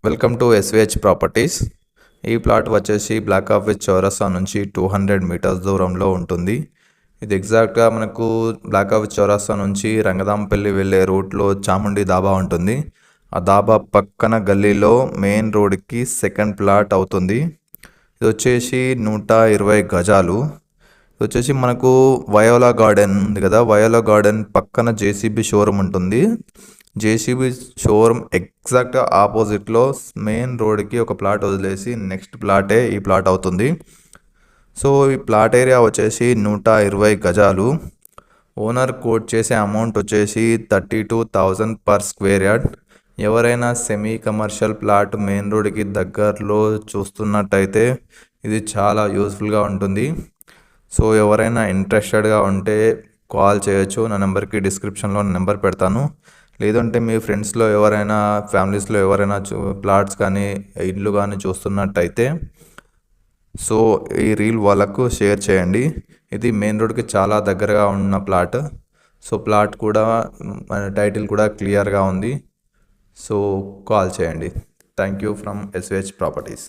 Welcome to ఎస్విహెచ్ properties. ఈ plot వచ్చేసి black office చౌరస్తా నుంచి 200 మీటర్స్ దూరంలో ఉంటుంది. ఇది ఎగ్జాక్ట్గా మనకు బ్లాక్ ఆఫీస్ చౌరస్తా నుంచి రంగదాంపల్లి వెళ్ళే రూట్లో చాముండి దాబా ఉంటుంది. ఆ దాబా పక్కన గల్లీలో మెయిన్ రోడ్కి సెకండ్ ప్లాట్ అవుతుంది. ఇది వచ్చేసి 120 గజాలు. ఇది వచ్చేసి మనకు వయోలా గార్డెన్ ఉంది కదా, వయోలా గార్డెన్ పక్కన జేసీబీ షోరూమ్ ఉంటుంది. జేసీబీ షోరూమ్ ఎగ్జాక్ట్గా ఆపోజిట్లో మెయిన్ రోడ్కి ఒక ప్లాట్ వదిలేసి నెక్స్ట్ ప్లాటే ఈ ప్లాట్ అవుతుంది. సో ఈ ప్లాట్ ఏరియా వచ్చేసి 120 గజాలు. ఓనర్ కోట్ చేసే అమౌంట్ వచ్చేసి 32,000 పర్ స్క్వేర్ యార్డ్. ఎవరైనా సెమీ కమర్షియల్ ప్లాట్ మెయిన్ రోడ్కి దగ్గరలో చూస్తున్నట్టయితే ఇది చాలా యూస్ఫుల్గా ఉంటుంది. సో ఎవరైనా ఇంట్రెస్టెడ్గా ఉంటే కాల్ చేయొచ్చు. నా నెంబర్కి డిస్క్రిప్షన్లో నెంబర్ పెడతాను. లేదంటే మీ ఫ్రెండ్స్లో ఎవరైనా, ఫ్యామిలీస్లో ఎవరైనా ప్లాట్స్ కానీ ఇల్లు కానీ చూస్తున్నట్టయితే సో ఈ రీల్ వాళ్ళకు షేర్ చేయండి. ఇది మెయిన్ రోడ్కి చాలా దగ్గరగా ఉన్న ప్లాట్. సో ప్లాట్ కూడా టైటిల్ కూడా క్లియర్గా ఉంది. సో కాల్ చేయండి. Thank you from ఎస్విహెచ్ properties.